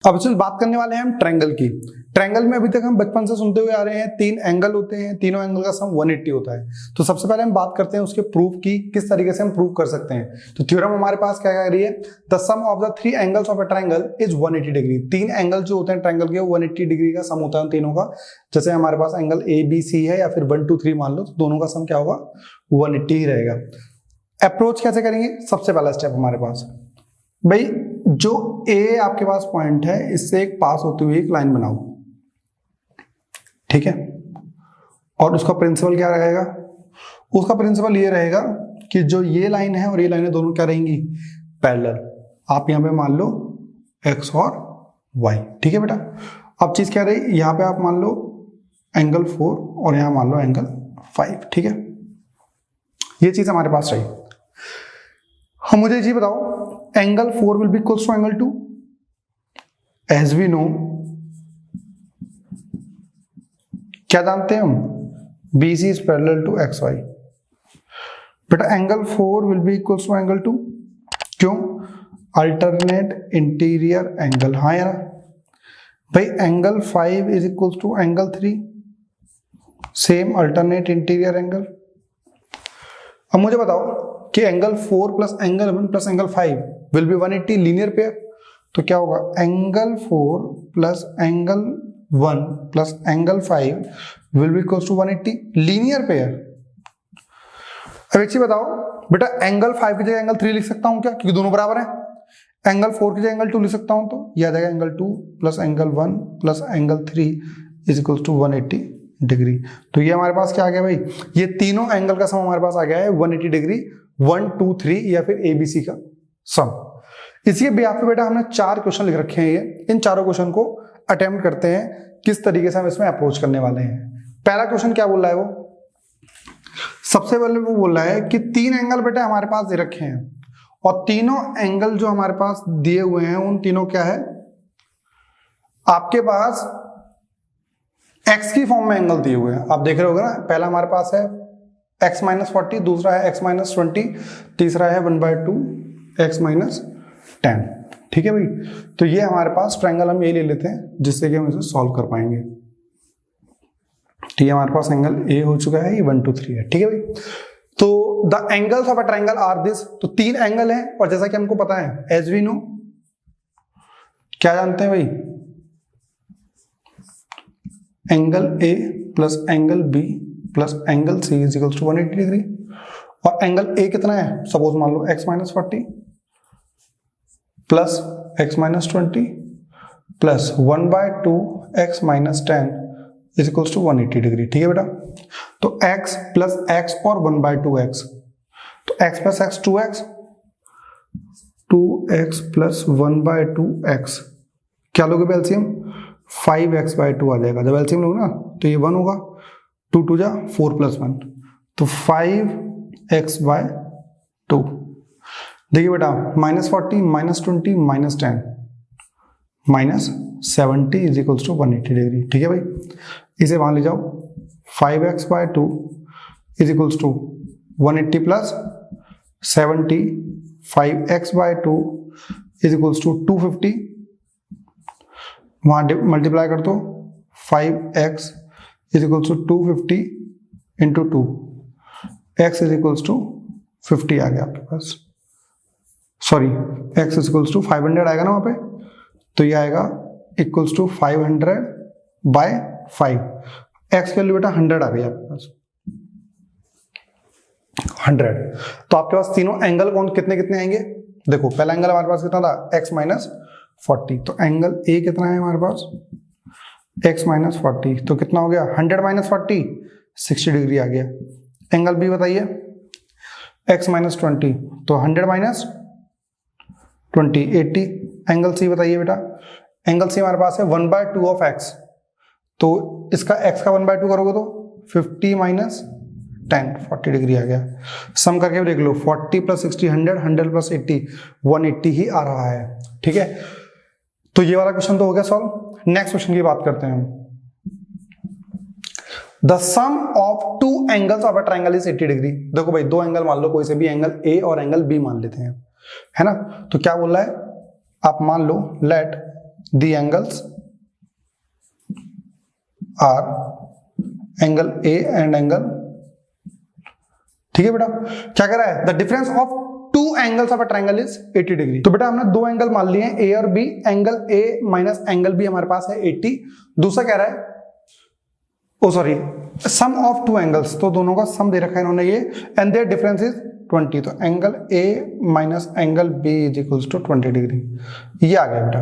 अब चल बात करने वाले हैं हम ट्रायंगल की। ट्रायंगल में अभी तक हम बचपन से सुनते हुए आ रहे हैं 3 एंगल होते हैं, तीनों एंगल का सम 180 होता है। तो सबसे पहले हम बात करते हैं उसके प्रूफ की, किस तरीके से हम प्रूव कर सकते हैं। तो थ्योरम हमारे पास क्या कह रही है, the sum of the 3 angles of a triangle is 180 degree. 3 angle जो होते हैं ट्रायंगल के 180 डिग्री का सम होता है उन तीनों का। जैसे हमारे पास एंगल ABC है या फिर 1 2 3 मान लो, तो दोनों का सम क्या होगा, 180 ही रहेगा। अप्रोच कैसे करेंगे, सबसे पहला स्टेप हमारे पास भाई जो ए आपके पास पॉइंट है इससे एक पास होती हुई एक लाइन बनाओ, ठीक है। और उसका प्रिंसिपल क्या रहेगा, उसका प्रिंसिपल ये रहेगा कि जो ये लाइन है और ये लाइन है दोनों क्या रहेंगी, पैरेलल। आप यहां पे मान लो x और y, ठीक है बेटा। अब चीज क्या रही, यहां पे आप मान लो एंगल 4 और यहां मान लो एंगल 5, ठीक है। ये चीज हमारे पास रही। हम मुझे जी बताओ, angle 4 will be equals to angle 2। As we know, क्या जानते हैं हम, BC is parallel to XY। बेटा angle 4 will be equals to angle 2, क्यों, अल्टरनेट इंटीरियर एंगल। हाँ यार भाई, angle 5 is equals to angle 3, same alternate interior angle. अब मुझे बताओ कि angle 4 plus angle 1 plus angle 5 will be 180 linear pair. तो क्या होगा, angle 4 plus angle 1 plus angle 5 will be equal to 180 linear pair. अब एक चीज बताओ बेटा, एंगल 5 की जगह एंगल 3 लिख सकता हूं क्या, क्योंकि दोनों बराबर हैं। एंगल 4 की जगह एंगल 2 लिख सकता हूं, तो यह आ जाएगा angle 2 plus angle 1 plus angle 3 is equal to 180 degree. तो ये हमारे पास क्या आ गया भाई, ये तीनों एंगल का सम हमारे पास आ गया है 180 डिग्री, 1 2 3 या फिर ABC का सम। इसी बिहाफ पे बेटा हमने 4 क्वेश्चन लिख रखे हैं। ये इन चारों क्वेश्चन को अटेम्प्ट करते हैं किस तरीके से हम इसमें अप्रोच करने वाले हैं। पहला क्वेश्चन क्या बोल रहा है, वो सबसे पहले वो बोल रहा है कि 3 एंगल बेटा हमारे पास दे रखे हैं और तीनों एंगल जो हमारे पास दिए हुए हैं उन तीनों क्या है, आपके पास x की फॉर्म में एंगल दिए हुए हैं। आप देख रहे होगे ना, पहला हमारे पास है x माइनस 40, दूसरा है x माइनस 20, तीसरा है 1/2 x माइनस 10, ठीक है भाई। तो ये हमारे पास ट्रायंगल हम ये ले लेते हैं जिससे कि हम इसे सॉल्व कर पाएंगे। ठीक है, हमारे पास एंगल A हो चुका है, ये 1 2 3 है, ठीक है भाई। तो the angles of a triangle are this. तो 3 एंगल है और जैसा कि हमको पता है, एज वी नो, क्या जानते हैं भाई, angle A plus angle B plus angle C is equal to 180 degree. और एंगल A कितना है, सपोज मान लो x minus 40 plus x minus 20 plus 1/2 x minus 10 is equal to 180 degree, ठीक है बेटा। तो x प्लस x और 1/2 x, तो x plus x 2x, 2x plus 1/2 x, क्या लोगे एलसीएम, 5x/2 आ जाएगा। जब एलसीएम लोगे ना तो ये 1 होगा, 2 2 जा 4 प्लस 1, तो 5x/2। देखिए बेटा, -40 -20 -10 -70 इज इक्वल टू 180 डिग्री, ठीक है भाई। इसे वहां ले जाओ, 5x/2 is equal to 180 plus 70, 5x/2 is equal to 250, वहां मल्टीप्लाई कर दो, 5x is equal to 250 into 2, x is equal to 50 आ गया आपके पास, sorry x is equal to 500 आएगा ना वहां पे, तो ये आएगा इक्वल्स टू 500/5। x की वैल्यू बेटा 100 आ गई आपके पास, 100। तो आपके पास तीनों एंगल कौन कितने कितने आएंगे, देखो पहला एंगल हमारे पास कितना था, x माइनस 40, तो एंगल A कितना है हमारे पास, x माइनस 40, तो कितना हो गया, 100 माइनस 40 60 डिग्री आ गया। एंगल B बताइए, x माइनस 20, तो 100 माइनस 20 80। एंगल C बताइए बेटा, एंगल C हमारे पास है 1/2 ऑफ x, तो इसका x का 1/2 करोगे तो 50 माइनस 10 40 डिग्री आ गया। सम करके देख लो, 40 प्लस 60 100, 100 प्लस 80 180 ही आ रहा है, ठीक है। तो ये वाला क्वेश्चन तो हो गया सॉल्व। नेक्स्ट क्वेश्चन की बात करते हैं हम। The sum of 2 angles of a triangle is 80 degree. देखो भाई, 2 एंगल मान लो, कोई से भी एंगल A और एंगल B मान लेते हैं, है ना। तो क्या बोल रहा है, आप मान लो let the angles are angle A and angle, ठीक है बेटा। क्या कह रहा है, the difference of two angles of a triangle is 80 degree. तो बेटा हमने दो एंगल मान लिए हैं, ए और B. Angle A minus angle B हमारे पास है 80। दूसरा कह रहा है, oh sorry, sum of two angles, तो दोनों का सम दे रखा है इन्होंने ये, एंड देयर डिफरेंस इज 20। तो angle A minus angle B is equals to 20 degree, ये आ गया बेटा।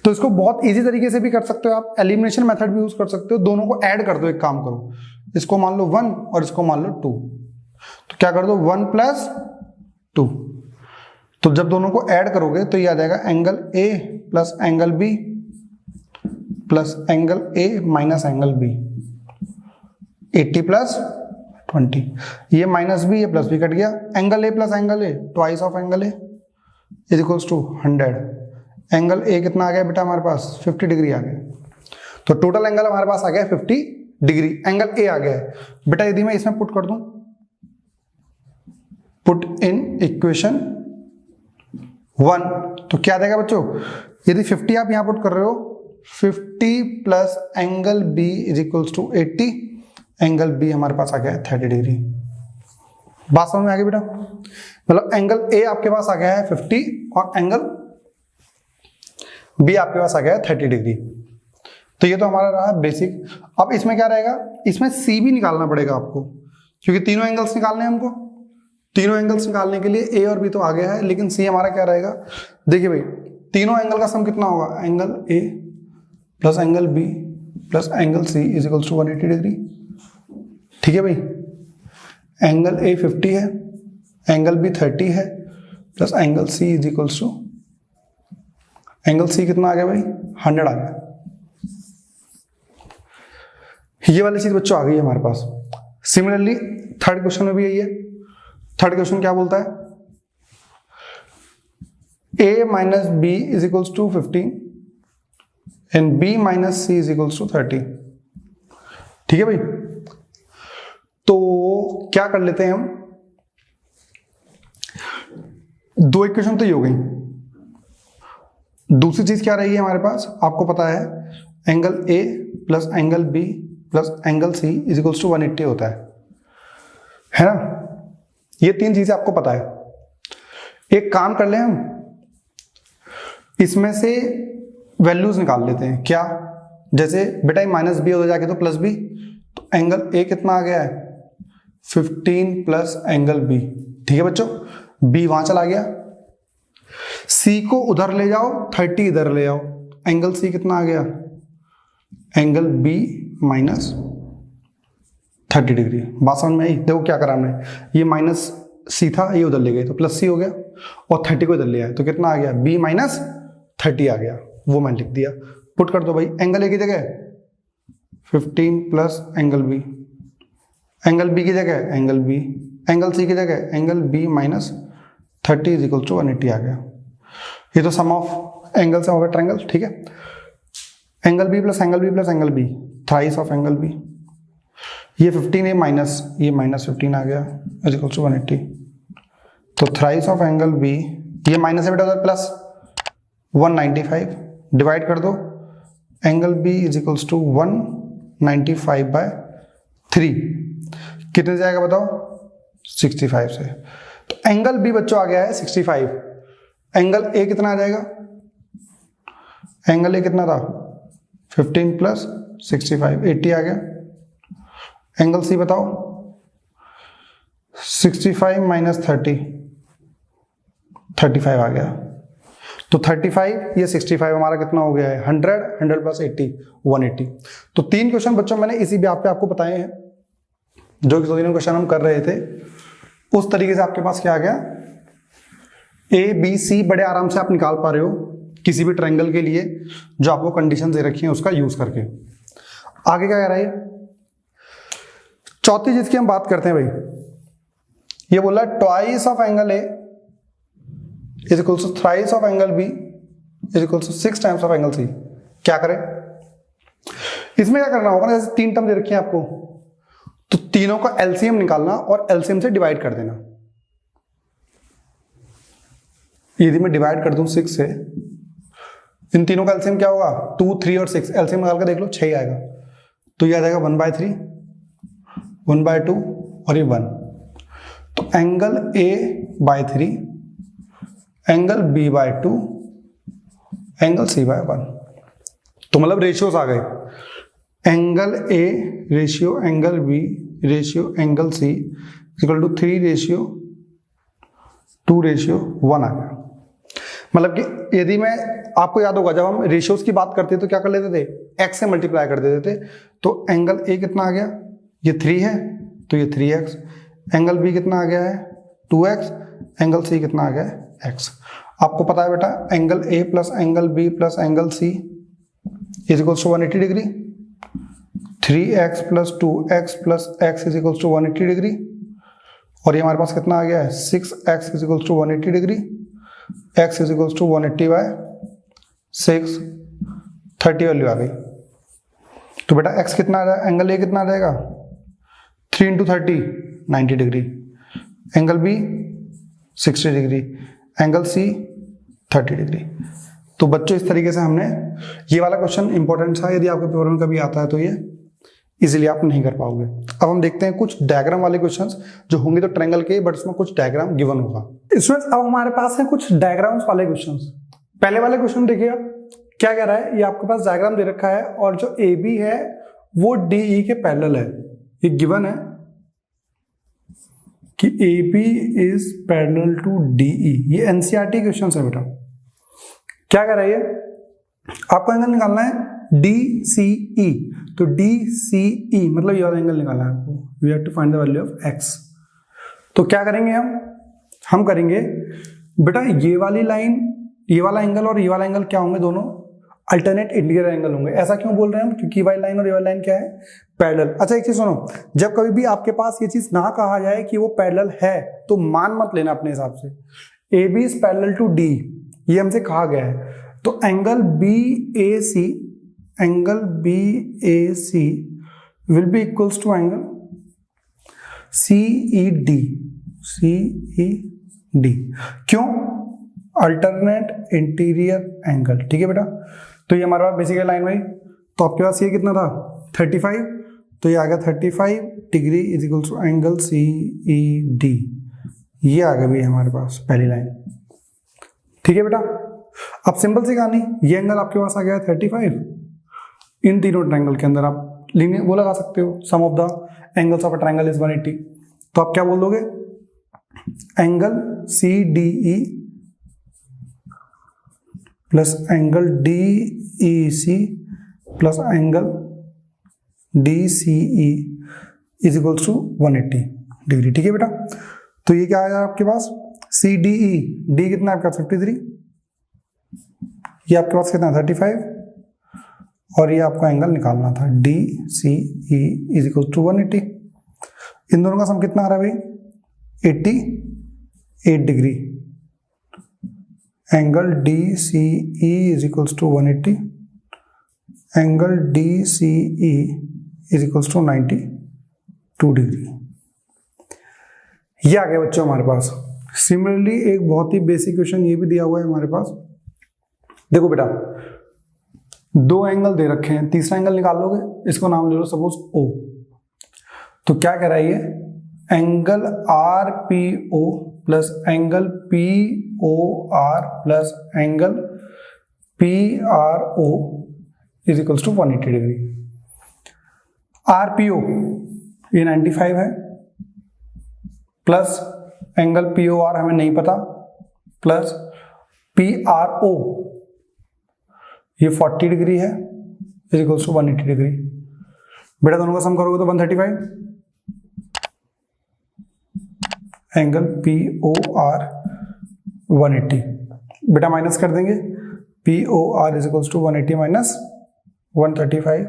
तो इसको बहुत इजी तरीके से भी कर सकते हो आप, एलिमिनेशन मेथड भी यूज कर सकते हो। दोनों को ऐड कर दो, एक काम करो, इसको मान लो 1 और इसको मान लो 2। तो क्या कर दो, 1 प्लस 2। तो जब दोनों को ऐड करोगे तो ये आ जाएगा angle A plus angle B plus angle A minus angle B, 80 plus 20। ये माइनस बी, ये प्लस बी कट गया। Angle A plus angle A, twice of angle A is equals to 100। Angle A कितना आ गया बेटा हमारे पास, 50 degree आ गया। तो टोटल एंगल हमारे पास आ गया 50 डिग्री, एंगल ए आ गया है बेटा। यदि मैं इसमें पुट कर दूं, पुट इन इक्वेशन 1, तो क्या आ जाएगा बच्चों, यदि 50 आप यहां पुट कर रहे हो, 50 plus angle B is equals to 80, angle B हमारे पास आ गया है 30 डिग्री। बात समझ में आ गई बेटा, मतलब एंगल ए आपके पास आ गया है 50 और एंगल बी आपके पास आ गया है 30 डिग्री। तो ये तो हमारा रहा बेसिक। अब इसमें क्या रहेगा, इसमें सी भी निकालना पड़ेगा आपको, क्योंकि तीनों एंगल्स निकालने हैं हमको। तीनों एंगल्स निकालने के लिए ए और बी तो आ गया है, लेकिन सी हमारा क्या रहेगा, देखिए भाई, तीनों एंगल का सम कितना होगा, angle A plus angle B plus angle C is equals to 180 degree, ठीक है भाई। एंगल ए 50 है, एंगल बी 30 है, plus angle C is equals to, angle C कितना आ गया भाई, 100 आ गया। ये वाली चीज बच्चों आ गई है हमारे पास। सिमिलरली थर्ड क्वेश्चन में भी यही है। थर्ड क्वेश्चन क्या बोलता है, a minus B is equals to 15 and b minus C is equals to 30, ठीक है भाई। तो क्या कर लेते हैं हम, दो इक्वेशन तो ये हो गई। दूसरी चीज क्या रही है हमारे पास, आपको पता है angle a plus angle b plus angle c is equals to 180 होता है ना। ये तीन चीजें आपको पता है। एक काम कर लें हम, इसमें से वैल्यूज निकाल लेते हैं। क्या, जैसे बेटा माइनस बी हो जाके तो प्लस बी, तो एंगल ए कितना आ गया है 15 प्लस एंगल बी, ठीक है बच्चों। बी वहां चला गया, सी को उधर ले जाओ, 30 इधर ले आओ, एंगल सी कितना आ गया, एंगल बी माइनस 30 डिग्री। बात समझ में आई। देखो क्या करा हमने, ये माइनस सी था, ये उधर ले गए तो प्लस सी हो गया, और 30 को इधर ले आए तो कितना आ गया, बी माइनस 30 आ गया, वो मैंने लिख दिया। पुट कर दो भाई, एंगल ए की जगह 15 plus angle B, angle B की जगह एंगल बी, एंगल सी की जगह angle B minus 30 is equal to 180 आ गया। ये तो सम ऑफ एंगल से होगा ट्रायंगल, ठीक है। Angle B plus angle B plus angle B, thrice of angle B. ये 15 है माइनस, ये माइनस 15 आ गया इज इक्वल टू 180। तो थ्राइस ऑफ एंगल बी, ये माइनस है बेटा उधर प्लस 195, डिवाइड कर दो, angle B is equals to 195/3, कितने से जाएगा बताओ, 65 से। तो एंगल बी बच्चों आ गया है 65। एंगल ए कितना आ जाएगा, एंगल ए कितना था 15 प्लस 65, 80 आ गया। एंगल सी बताओ, 65 माइनस 30, 35 आ गया। तो 35, ये 65 हमारा कितना हो गया है 100, 100 प्लस 80, 180। तो तीन क्वेश्चन बच्चों मैंने इसी ब्याह पे आपको बताए हैं, जो कि तीनों क्वेश्चन हम कर रहे थे। उस तरीके से आपके पास क्या आ गया, ए बी सी बड़े आराम से आप निकाल पा रहे हो किसी भी ट्रायंगल के लिए जो आपको कंडीशन दे रखी है उसका यूज करके। आगे क्या कह रहा है, चौथी चीज की हम बात करते हैं भाई। ये बोला twice of angle A is equal to thrice of angle B is equal to 6 times of angle C. क्या करें, इसमें क्या करना होगा ना, जैसे तीन टर्म दे रखी है आपको, तो तीनों का एलसीएम निकालना और एलसीएम से डिवाइड कर देना। यदि मैं डिवाइड कर दूं 6 से, इन तीनों का एलसीएम क्या होगा, 2, 3 और 6, एलसीएम निकाल के देख लो 6 आएगा, तो ये आ जाएगा 1/3, 1/2 और ये 1। तो angle A/3, angle B/2, angle C/1। तो मतलब रेशियोज आ गए, angle A ratio angle B ratio angle C equal to 3:2:1 आ गया। मतलब कि यदि मैं, आपको याद होगा जब हम रेशियोज की बात करते थे तो क्या कर लेते थे, x से मल्टीप्लाई कर देते थे। तो एंगल A कितना आ गया, ये 3 है तो ये 3x, एंगल B कितना आ गया है 2x, एंगल C कितना आ गया है x। आपको पता है बेटा angle A plus angle B plus angle C is equals to 180 degree, 3x plus 2x plus x is equals to 180 degree, और ये हमारे पास कितना आ गया है 6x is equals to 180 degree, x is equals to 180/6, 30 value आ गई। तो बेटा x कितना आ रहा है, एंगल A कितना आ जाएगा 3 × 30 90 degree, angle B 60 degree, angle C 30 degree. तो बच्चों इस तरीके से हमने, ये वाला क्वेश्चन इंपॉर्टेंट था, यदि आपके पेपर में कभी आता है तो ये इजीली आप नहीं कर पाओगे। अब हम देखते हैं कुछ डायग्राम वाले क्वेश्चंस जो होंगे तो ट्रायंगल के, बट उसमें कुछ डायग्राम गिवन होगा। स्टूडेंट्स अब हमारे पास है कुछ डायग्राम्स वाले क्वेश्चंस। पहले वाले क्वेश्चन देखिए क्या कह रहा है, ये आपके पास डायग्राम दे रखा है और जो AB है वो DE के पैरेलल है। ये गिवन है कि AB is parallel to DE, ये NCERT क्वेश्चन है बेटा। क्या कह रहा है ये, आपको एंगल निकालना है DCE, तो DCE मतलब ये वाला एंगल निकालना है आपको, we have to find the value of x। तो क्या करेंगे हम करेंगे बेटा ये वाली लाइन, ये वाला एंगल और ये वाला एंगल क्या होंगे, दोनों अल्टरनेट इंटीरियर एंगल होंगे। ऐसा क्यों बोल रहे हैं हम, क्योंकि वाली लाइन और ये वाली लाइन क्या है पैरेलल। अच्छा एक चीज सुनो, जब कभी भी आपके पास ये चीज ना कहा जाए कि वो पैरेलल है तो मान मत लेना अपने हिसाब से। AB is parallel to D, ये हमसे कहा गया है, तो angle BAC, angle BAC will be equals to angle CED, CED क्यों, अल्टरनेट इंटीरियर एंगल। ठीक है बेटा, तो ये हमारे पास बेसिकली लाइन भाई, तो आपके पास ये कितना था 35, तो ये आ गया 35 degree is equals to angle CED, ये आ गया भाई हमारे पास पहली लाइन। ठीक है बेटा, अब सिंपल सी कहानी, ये एंगल आपके पास आ गया 35, इन तीनों ट्रायंगल के अंदर आप लिनियर वो लगा सकते हो, sum of the angles of a triangle is 180, तो आप क्या बोल दोगे, angle CDE plus angle DEC plus angle DCE is equals to 180 degree. ठीक है बेटा, तो ये क्या आया आपके पास CDE, D कितना आपका 53, ये आपके पास कितना 35, और ये आपका एंगल निकालना था DCE इज इक्वल टू 180। इन दोनों का सम कितना आ रहा है भाई 88 degree, angle DCE is equals to 180, angle DCE is equals to 92 degree. ये आ गया बच्चों हमारे पास। सिमिलरली एक बहुत ही बेसिक क्वेश्चन ये भी दिया हुआ है हमारे पास। देखो बेटा दो एंगल दे रखे हैं, तीसरा एंगल निकाल लोगे, इसको नाम ले लो सपोज O। तो क्या कह रहा है ये, angle RPO plus angle POR plus angle PRO is equals to 180 degree. RPO ये 95 है, प्लस एंगल POR हमें नहीं पता, प्लस PRO ये 40 डिग्री है इज इक्वल्स टू 180 डिग्री। बेटा दोनों का सम करोगे तो 135, एंगल POR 180, बेटा माइनस कर देंगे, POR is equals to 180 minus 135,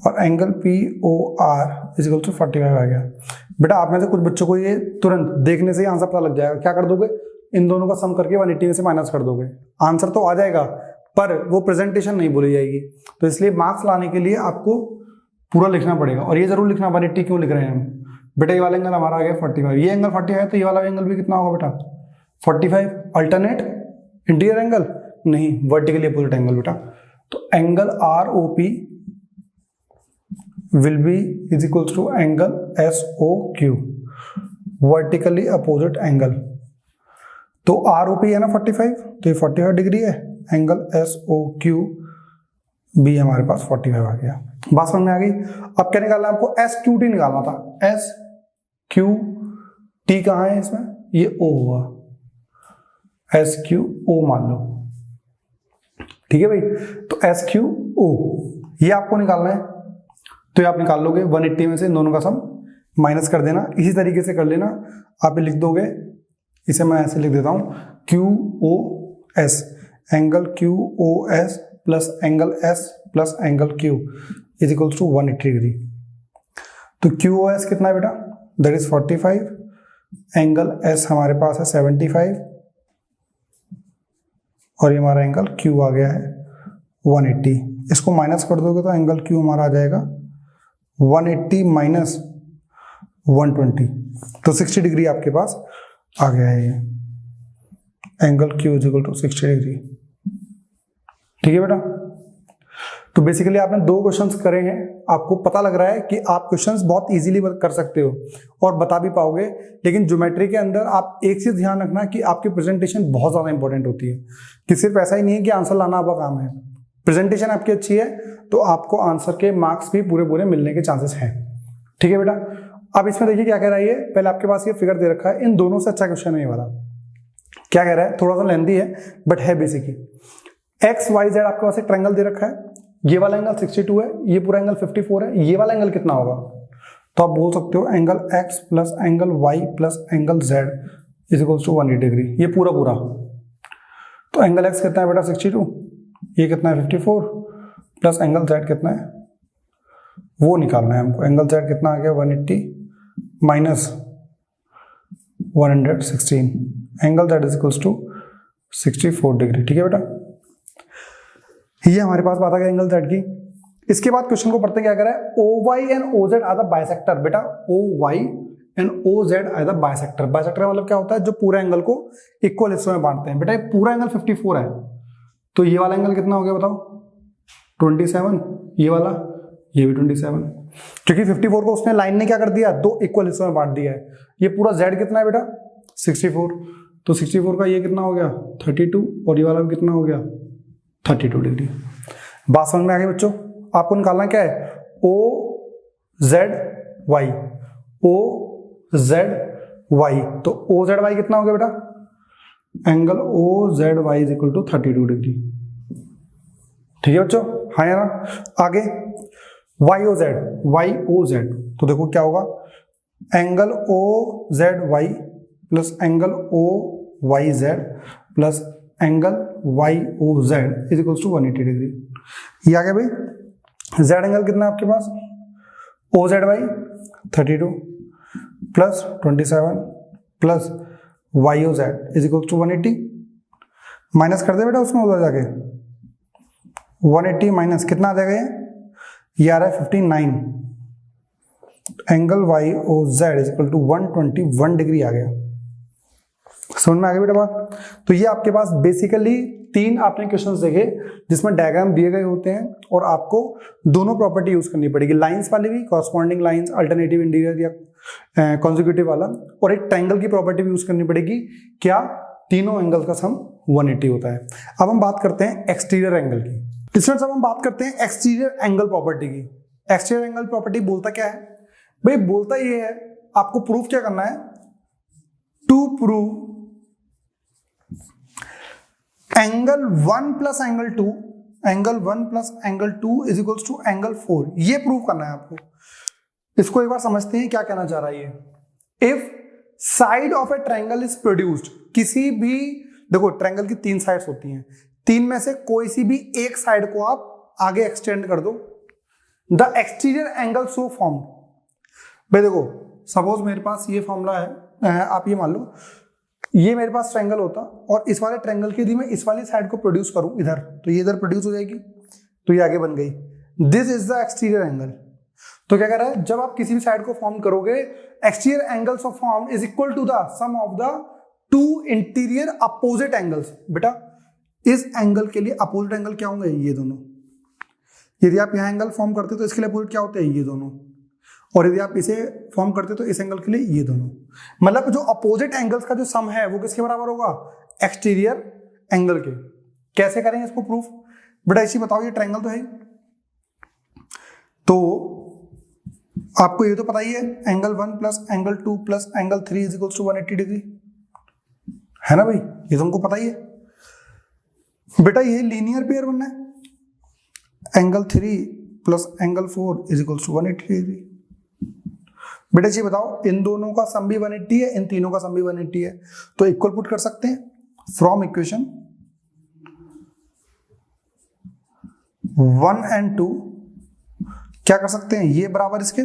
और angle POR is equals to 45 आ गया। बेटा आप में से कुछ बच्चों को ये तुरंत देखने से ही आंसर पता लग जाएगा, क्या कर दोगे, इन दोनों का सम करके 180 में से माइनस कर दोगे, आंसर तो आ जाएगा पर वो प्रेजेंटेशन नहीं बोली जाएगी। तो इसलिए मार्क्स लाने के लिए आपको पूरा लिखना पड़ेगा, और ये जरूर लिखना 180 क्यों लिख रहे हैं हम। बेटा ये वाला एंगल हमारा आ गया 45, ये एंगल 45 है तो ये वाला एंगल भी कितना होगा बेटा 45, अल्टरनेट इंटीरियर एंगल, नहीं, वर्टिकली अपोजिट एंगल बेटा। तो angle R O P will be is equals to angle S O Q, vertically opposite angle. तो आर ओ पी है ना 45, तो ये 45 डिग्री है, एंगल एस ओ क्यू भी हमारे पास 45 आ गया। बात समझ में आ गई। अब क्या निकालना है आपको, एस क्यू टी निकालना था। एस क्यू टी कहाँ है इसमें, ये ओ हुआ, एस क्यू ओ मान लो, ठीक है भाई। तो एस क्यू ओ ये आपको निकालना है, तो ये आप निकाल लोगे 180 में से इन दोनों का सम माइनस कर देना। इसी तरीके से कर लेना, आप ये लिख दोगे, इसे मैं ऐसे लिख देता हूं, Q O S, angle Q O S plus angle S plus angle Q is equal to 180 degree. तो क्यू ओ एस कितना है बेटा, दैट इज 45, एंगल एस हमारे पास है 75 और ये हमारा एंगल क्यू आ गया है 180। इसको माइनस कर दोगे तो एंगल क्यू हमारा आ जाएगा 180 माइनस 120, तो 60 डिग्री आपके पास आ गया है ये angle Q is equal to 60 degree. ठीक है बेटा। तो बेसिकली आपने 2 क्वेश्चंस करे हैं, आपको पता लग रहा है कि आप क्वेश्चंस बहुत इजीली कर सकते हो और बता भी पाओगे, लेकिन ज्योमेट्री के अंदर आप एक चीज ध्यान रखना कि आपकी प्रेजेंटेशन बहुत ज्यादा इंपॉर्टेंट होती है, कि सिर्फ ऐसा ही नहीं है कि आंसर लाना आपका काम है। प्रेजेंटेशन आपकी अच्छी है तो आपको आंसर के मार्क्स भी पूरे पूरे मिलने के चांसेस हैं। ठीक है बेटा। अब इसमें देखिए क्या कह रहा है ये, पहले आपके पास ये फिगर दे रखा है, इन दोनों से अच्छा क्वेश्चन है ये वाला। क्या कह रहा है, थोड़ा सा लेंथी है बट है बेसिकली। एक्स वाई जेड आपके पास एक ट्रायंगल दे रखा है, ये वाला एंगल 62 है, ये पूरा एंगल 54 है, ये वाला एंगल कितना होगा, तो आप बोल सकते हो angle x plus angle y plus angle z is equal to 180 degree, ये पूरा पूरा। तो एंगल x कितना है बेटा 62, ये कितना है 54 प्लस एंगल z कितना है वो निकालना है हमको। एंगल z कितना आ गया 180 minus 116, angle z is equal to 64 degree. ठीक है बेटा, ये हमारे पास बात आ गया एंगल z की। इसके बाद क्वेश्चन को पढ़ते क्या कर रहा है, OY and OZ are the bisector. बेटा OY and OZ are the bisector. Bisector मतलब क्या होता है, जो पूरे एंगल को इक्वल हिस्सों में बांटते हैं। बेटा ये पूरा एंगल 54 है, तो ये वाला एंगल कितना हो गया बताओ 27, ये वाला ये भी 27, क्योंकि 54 को उसने लाइन ने क्या कर दिया, 2 इक्वल हिस्सों में बांट दिया है। ये पूरा z कितना है बेटा 64, तो 64 का ये कितना हो गया 32 और ये वाला भी कितना हो गया 32 डिग्री। बात समझ में आ गई बच्चों। आपको निकालना क्या है, O Z Y, O Z Y. तो ओ जेड वाई कितना हो गया बेटा, angle O Z Y is equal to 32 degree. ठीक है बच्चों, हाँ या ना। आगे Y O Z, Y O Z, तो देखो क्या होगा, angle O Z Y plus angle O Y Z plus angle Y O Z is equals to 180 degree. ये आ गया भाई। जेड एंगल कितना है आपके पास, O Z Y 32 plus 27 plus Y O Z is equals to 180। Minus कर दे बेटा उसमें उधर जाके, 180 माइनस कितना आ जाएगा ये आ रहा है 59, angle Y O Z is equal to 121 degree आ गया। समझ में आ गई बेटा बात। तो ये आपके पास बेसिकली 3 आपने क्वेश्चंस देखे जिसमें डायग्राम दिए गए होते हैं और आपको दोनों प्रॉपर्टी यूज करनी पड़ेगी, लाइंस वाली भी, कॉरस्पॉन्डिंग लाइंस, अल्टरनेटिव इंटीरियर या कॉन्जिक्यूटिव वाला, और एक ट्रायंगल की प्रॉपर्टी भी यूज करनी पड़ेगी। क्या, तीनों एंगल का सम 180 होता है। अब हम बात करते हैं एक्सटीरियर एंगल की। स्टूडेंट्स अब हम बात करते हैं एक्सटीरियर एंगल प्रॉपर्टी की। एक्सटीरियर एंगल प्रॉपर्टी बोलता क्या है भाई, बोलता ये है, आपको प्रूफ क्या करना है, to prove angle 1 plus angle 2, angle 1 plus angle 2 is equals to angle 4, ये प्रूव करना है आपको। इसको एक बार समझते हैं क्या कहना चाह रहा है ये। If side of A triangle is produced, किसी भी, देखो ट्रायंगल की 3 साइड्स होती हैं, 3 में से कोई सी भी एक साइड को आप आगे एक्सटेंड कर दो, the exterior angle so formed. भाई देखो सपोज मेरे पास ये फॉर्मूला है, आप ये मान लो ये मेरे पास ट्रायंगल होता और इस वाले ट्रायंगल की यदि मैं इस वाली साइड को प्रोड्यूस करूं इधर, तो ये इधर प्रोड्यूस हो जाएगी, तो ये आगे बन गई, this is the exterior angle. तो क्या कह रहा है, जब आप किसी भी साइड को फॉर्म करोगे, exterior angles of form is equal to the sum of the 2 interior opposite angles. बेटा इस एंगल के लिए अपोजिट एंगल क्या होंगे, ये दोनों। यदि आप यहां एंगल फॉर्म करते तो इसके लिए अपोजिट क्या होते हैं, ये दोनों। और यदि आप इसे फॉर्म करते तो इस एंगल के लिए ये दोनों। मतलब जो अपोजिट एंगल्स का जो सम है वो किसके बराबर होगा, एक्सटीरियर एंगल के। कैसे करेंगे इसको प्रूफ, बेटा इसी बताओ, ये ट्रायंगल तो है, तो आपको ये तो पता ही है, angle 1 plus angle 2 plus angle 3 is equals to 180 degree, है ना भाई, ये तुमको पता ही है। बेटा ये लीनियर पेयर बनना है, angle 3 plus angle 4 is equals to 180 degree. बेटा जी बताओ, इन दोनों का सम भी 180 है, इन तीनों का सम भी 180 है, तो इक्वल पुट कर सकते हैं। फ्रॉम इक्वेशन 1 and 2 क्या कर सकते हैं, ये बराबर इसके,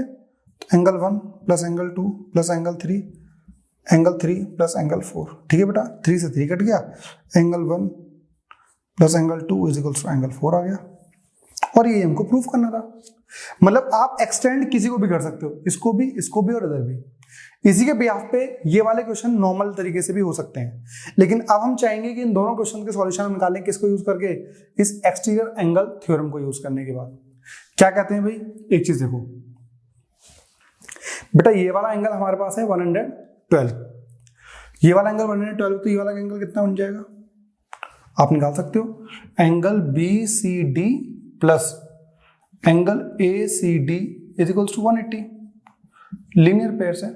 angle 1 plus angle 2 plus angle 3, angle 3 plus angle 4, ठीक है बेटा, 3 से 3 कट गया, angle 1 plus angle 2 is equals to angle 4 आ गया। और ये हमको प्रूफ करना था। मतलब आप एक्सटेंड किसी को भी कर सकते हो, इसको भी और इधर भी। इसी के बिहाफ पे ये वाले क्वेश्चन नॉर्मल तरीके से भी हो सकते हैं, लेकिन अब हम चाहेंगे कि इन दोनों क्वेश्चन के सॉल्यूशन निकालें, किसको यूज करके, इस एक्सटीरियर एंगल थ्योरम को यूज करने के बाद। क्या कहते हैं भाई, एक चीज देखो बेटा, ये वाला एंगल हमारे पास है 112, ये वाला एंगल 112, तो ये वाला एंगल कितना बन जाएगा, आप निकाल सकते हो, angle BCD plus angle ACD is equals to 180, linear pair से।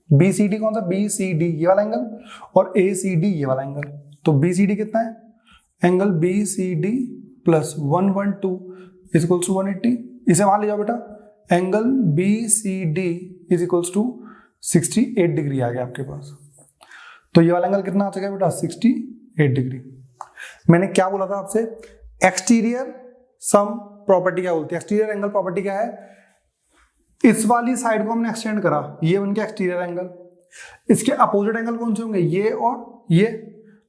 BCD कौन सा, BCD ये वाला एंगल, और ACD ये वाला एंगल, तो BCD कितना है, angle BCD plus 112 is equals to 180। इसे वहां ले जाओ बेटा, angle BCD is equals to 68 degree आ गया आपके पास। तो ये वाला एंगल कितना आ जाएगा बेटा, 68 डिग्री। मैंने क्या बोला था आपसे, एक्सटीरियर सम प्रॉपर्टी क्या बोलती है, एक्सटीरियर एंगल प्रॉपर्टी क्या है, इस वाली साइड को हमने एक्सटेंड करा, ये बन गया एक्सटीरियर एंगल, इसके अपोजिट एंगल कौन से होंगे, ये और ये,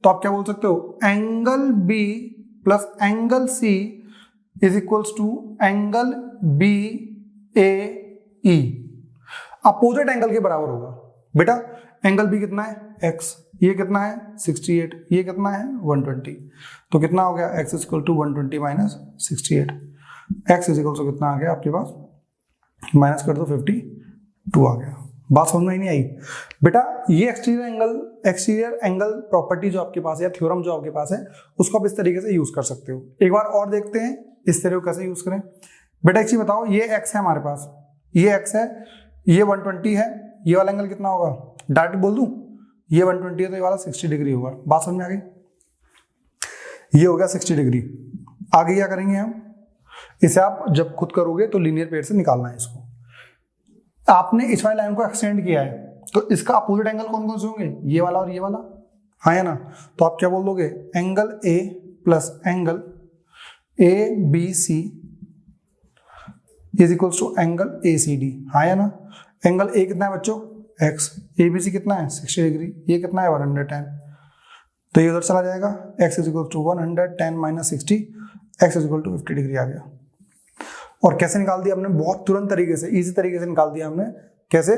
तो आप क्या बोल सकते हो, angle B plus angle C is equals to angle BAE, opposite angle के बराबर होगा। बेटा एंगल B कितना है, x, ये कितना है 68, ये कितना है 120, तो कितना हो गया, x is equal to 120 minus 68, x is equal to कितना आ गया आपके पास, माइनस कर दो 52 आ गया। बात समझ में नहीं आई बेटा, ये एक्सटीरियर एंगल प्रॉपर्टी जो आपके पास है, या थ्योरम जो आपके पास है, उसको आप इस तरीके से यूज कर सकते हो। एक बार और देखते हैं इस तरह को कैसे यूज करें। बेटा एक चीज बताओ, ये x है हमारे पास, ये x है, ये 120 है, ये वाला एंगल कितना होगा, डायरेक्ट बोल दूं, ये 120 है तो ये वाला 60 डिग्री होगा। बात समझ में आ गई, ये हो गया 60 डिग्री। आगे क्या करेंगे हम, इसे आप जब खुद करोगे तो लीनियर पेयर से निकालना है इसको। आपने इस वाली लाइन को एक्सटेंड किया है, तो इसका अपोजिट एंगल कौन कौन से होंगे, ये वाला और ये वाला, हाँ है ना, तो आप क्या बोल दोगे, angle A plus angle ABC is equals to angle ACD, हाँ है ना। एंगल A कितना है बच्चों, x, ABC कितना है 60 डिग्री, ये कितना है 110, तो ये उधर चला जाएगा, x is equal to 110 minus 60, x is equal to 50 degree आ गया। और कैसे निकाल दिया हमने, बहुत तुरंत तरीके से, इजी तरीके से निकाल दिया हमने, कैसे,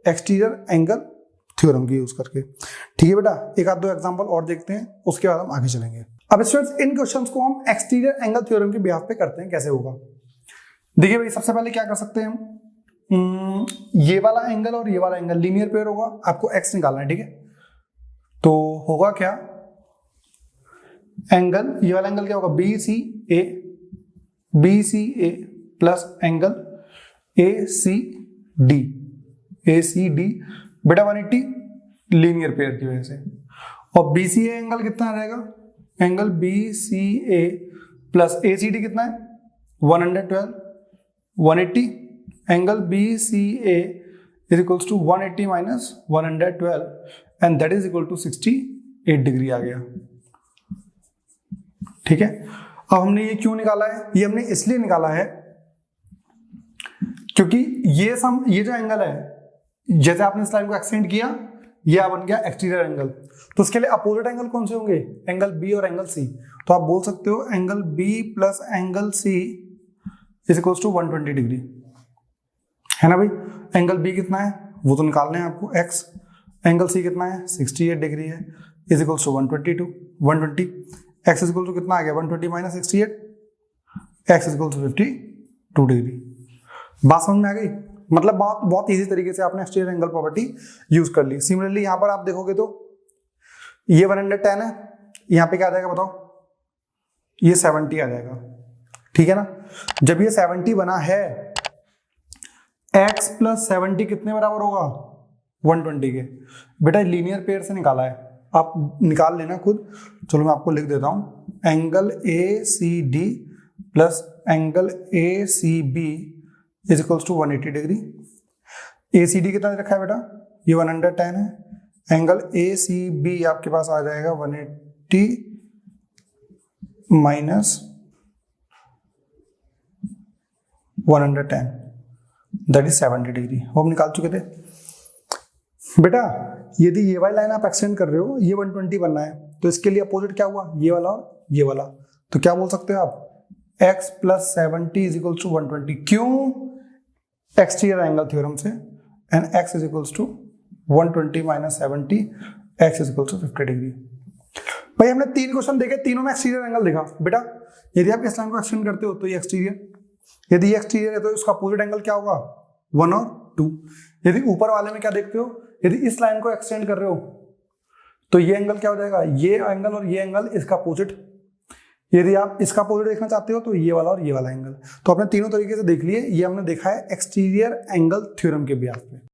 एक्सटीरियर एंगल थ्योरम की यूज करके। ठीक है बेटा, एक आध दो एग्जांपल और देखते हैं, उसके बाद हम आगे चलेंगे। अब स्टूडेंट्स, इन क्वेश्चंस को हम एक्सटीरियर एंगल थ्योरम के बिहाफ पे करते हैं, कैसे होगा देखिए भाई। सबसे पहले क्या कर सकते हैं हम, ये वाला एंगल और ये वाला एंगल लीनियर पेयर होगा, आपको x निकालना है, ठीक है। तो होगा क्या, एंगल, ये वाला एंगल क्या होगा, BCA प्लस एंगल ACD बेटा 180 लीनियर पेयर की वजह से, और BCA एंगल कितना रहेगा, एंगल BCA प्लस ACD कितना है 112, 180, angle BCA is equals to 180 minus 112 and that is equal to 68 degree आ गया। ठीक है, अब हमने ये क्यों निकाला है, ये हमने इसलिए निकाला है क्योंकि ये जो एंगल है, जैसे आपने इस लाइन को एक्सटेंड किया, ये बन गया एक्सटीरियर एंगल, तो उसके लिए अपोजिट एंगल कौन से होंगे, एंगल B और एंगल C। तो आप बोल सकते हो angle B plus angle C is equals to 120 degree, है ना भाई। एंगल B कितना है वो तो निकालना है आपको, x, एंगल C कितना है 68 डिग्री है, is equals to 120, x equal to कितना आ गया 120 minus 68, x equal to 52 degree. बात समझ में आ गई? मतलब बहुत इजी तरीके से आपने एक्सटीरियर एंगल प्रॉपर्टी यूज कर ली। सिमिलरली यहां पर आप देखोगे तो ये 110 है, यहां पे क्या आ जाएगा बताओ, ये 70 आ जाएगा, ठीक है ना। जब ये 70 बना है, x प्लस 70 कितने बराबर होगा 120 के। बेटा लीनियर पेयर से निकाला है, आप निकाल लेना खुद। चलो मैं आपको लिख देता हूं, angle A C D plus angle A C B is equals to 180 degree. A C D कितना रखा है बेटा, ये 110 है, एंगल ए सी बी आपके पास आ जाएगा 180 माइनस 110 दैट इज 70 डिग्री। हम निकाल चुके थे बेटा। यदि ये वाली लाइन आप एक्सटेंड कर रहे हो, ये 120 बनना है, तो इसके लिए अपोजिट क्या हुआ, ये वाला और ये वाला। तो क्या बोल सकते हो आप, x plus 70 is equals to 120। क्यों? एक्सटीरियर एंगल थ्योरम से, and x is equals to 120 minus 70, x is equals to 50 degree. भाई हमने 3 क्वेश्चन देखे, तीनों में एक्सटीरियर एंगल देखा। बेटा यदि आप इस लाइन को एक्सटेंड करते हो तो ये एक्सटीरियर, यदि ये एक्सटीरियर है तो इसका अपोजिट एंगल क्या होगा 1 और 2। यदि ऊपर वाले में क्या देखते हो, यदि इस लाइन को एक्सटेंड कर रहे हो तो ये एंगल क्या हो जाएगा, ये एंगल और ये एंगल इसका अपोजिट। यदि आप इसका अपोजिट देखना चाहते हो तो ये वाला और ये वाला एंगल। तो आपने तीनों तरीके से देख लिए। ये हमने देखा है एक्सटीरियर एंगल थ्योरम के बेस पे।